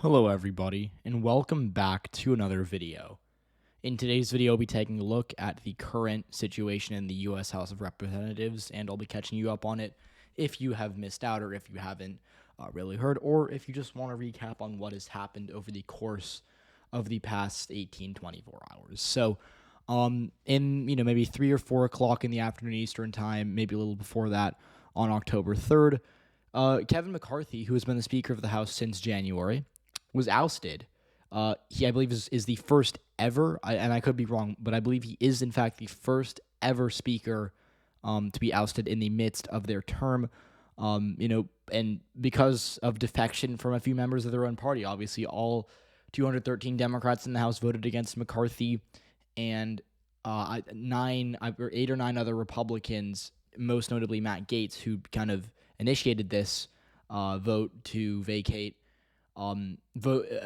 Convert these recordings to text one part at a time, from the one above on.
Hello everybody, and welcome back to another video. In today's video, I'll be taking a look at the current situation in the U.S. House of Representatives, and I'll be catching you up on it if you have missed out or if you haven't really heard, or if you just want to recap on what has happened over the course of the past 24 hours. So, in maybe 3 or 4 o'clock in the afternoon Eastern time, maybe a little before that, on October 3rd, Kevin McCarthy, who has been the Speaker of the House since January, was ousted. He, I believe, is the first ever, and I could be wrong, but I believe he is, in fact, the first ever Speaker to be ousted in the midst of their term. And because of defection from a few members of their own party. Obviously, all 213 Democrats in the House voted against McCarthy, and 8 or 9 other Republicans, most notably Matt Gaetz, who kind of initiated this vote to vacate,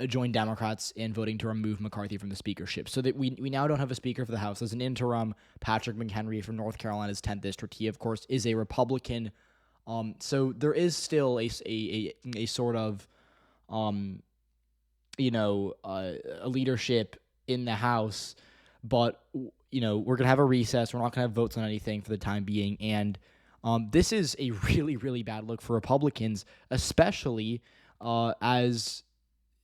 joined Democrats in voting to remove McCarthy from the speakership. So that we now don't have a Speaker for the House. As an interim, Patrick McHenry from North Carolina's 10th District, he, of course, is a Republican. So there is still a sort of, a leadership in the House, but, we're going to have a recess. We're not going to have votes on anything for the time being. And this is a really, really bad look for Republicans, especially as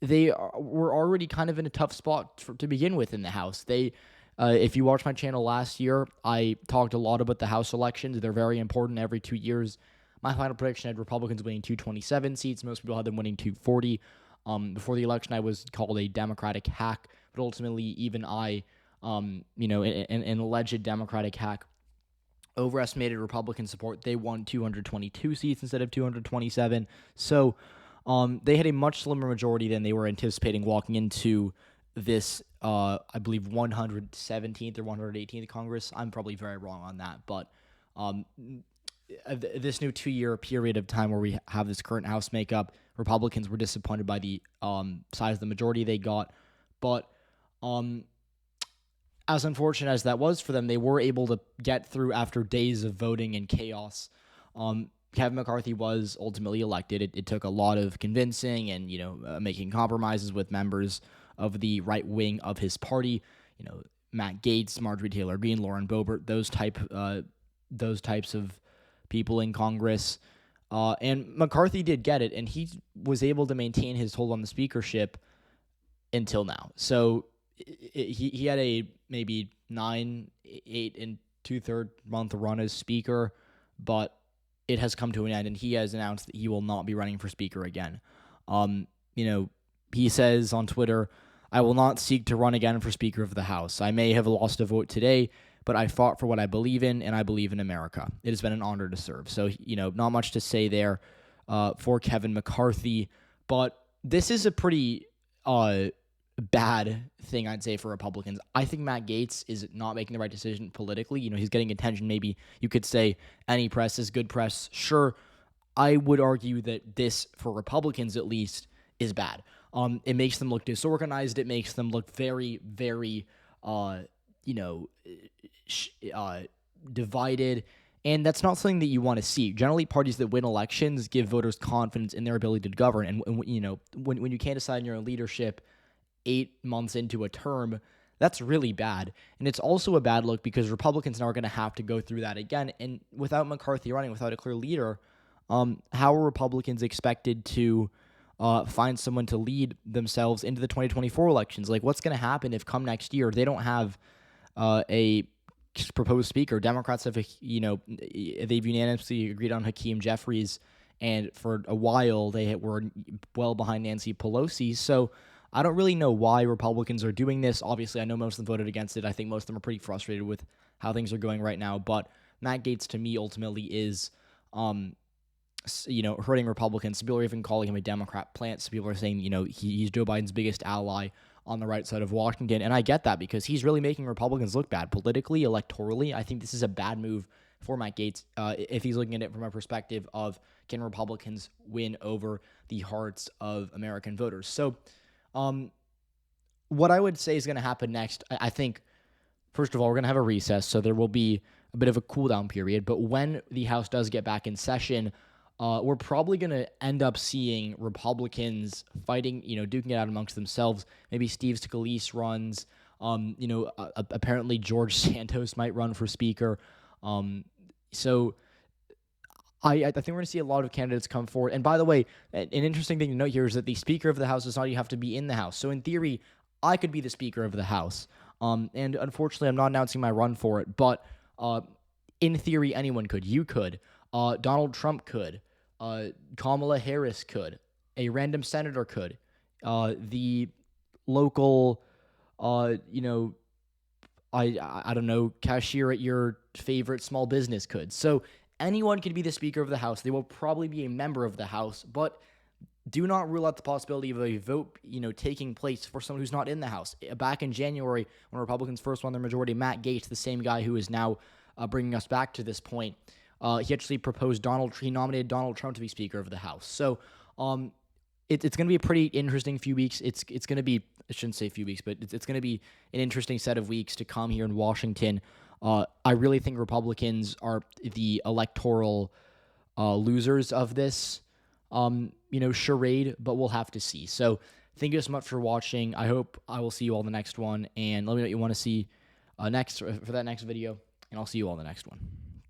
they were already kind of in a tough spot to begin with in the House. If you watched my channel last year, I talked a lot about the House elections. They're very important every 2 years. My final prediction had Republicans winning 227 seats. Most people had them winning 240. Before the election, I was called a Democratic hack, but ultimately, even I, an alleged Democratic hack, overestimated Republican support. They won 222 seats instead of 227. So they had a much slimmer majority than they were anticipating walking into this, I believe, 117th or 118th Congress. I'm probably very wrong on that, but this new 2-year period of time where we have this current House makeup, Republicans were disappointed by the size of the majority they got. But as unfortunate as that was for them, they were able to get through after days of voting and chaos. Kevin McCarthy was ultimately elected. It took a lot of convincing and, making compromises with members of the right wing of his party. Matt Gaetz, Marjorie Taylor Greene, Lauren Boebert, those types of people in Congress. And McCarthy did get it, and he was able to maintain his hold on the speakership until now. So he had a maybe 8 and 2/3 month run as speaker, but it has come to an end, and he has announced that he will not be running for speaker again. He says on Twitter, "I will not seek to run again for Speaker of the House. I may have lost a vote today, but I fought for what I believe in, and I believe in America. It has been an honor to serve." So, not much to say there for Kevin McCarthy, but this is a pretty bad thing, I'd say, for Republicans. I think Matt Gaetz is not making the right decision politically. He's getting attention. Maybe you could say any press is good press. Sure, I would argue that this, for Republicans at least, is bad. It makes them look disorganized. It makes them look very, very, divided. And that's not something that you want to see. Generally, parties that win elections give voters confidence in their ability to govern. And when you can't decide on your own leadership 8 months into a term, that's really bad. And it's also a bad look because Republicans now are going to have to go through that again. And without McCarthy running, without a clear leader, how are Republicans expected to find someone to lead themselves into the 2024 elections? Like, what's going to happen if come next year they don't have a proposed speaker? Democrats have, they've unanimously agreed on Hakeem Jeffries, and for a while they were well behind Nancy Pelosi. So I don't really know why Republicans are doing this. Obviously, I know most of them voted against it. I think most of them are pretty frustrated with how things are going right now. But Matt Gaetz, to me, ultimately is, hurting Republicans. Some people are even calling him a Democrat plant. Some people are saying, he's Joe Biden's biggest ally on the right side of Washington. And I get that because he's really making Republicans look bad politically, electorally. I think this is a bad move for Matt Gaetz if he's looking at it from a perspective of, can Republicans win over the hearts of American voters? So what I would say is going to happen next, I think, first of all, we're going to have a recess, so there will be a bit of a cool down period. But when the House does get back in session, we're probably going to end up seeing Republicans fighting, duking it out amongst themselves. Maybe Steve Scalise runs. Apparently George Santos might run for speaker. So I think we're going to see a lot of candidates come forward. And by the way, an interesting thing to note here is that the Speaker of the House does not even have to be in the House. So in theory, I could be the Speaker of the House. And unfortunately, I'm not announcing my run for it. But in theory, anyone could. You could. Donald Trump could. Kamala Harris could. A random senator could. The local, I don't know, cashier at your favorite small business could. So anyone could be the Speaker of the House. They will probably be a member of the House, but do not rule out the possibility of a vote, taking place for someone who's not in the House. Back in January, when Republicans first won their majority, Matt Gaetz, the same guy who is now bringing us back to this point, he actually he nominated Donald Trump to be Speaker of the House. So it's going to be a pretty interesting few weeks. It's going to be, I shouldn't say few weeks, but it's going to be an interesting set of weeks to come here in Washington. I really think Republicans are the electoral losers of this, charade, but we'll have to see. So thank you so much for watching. I hope I will see you all in the next one, and let me know what you want to see next for that next video, and I'll see you all in the next one.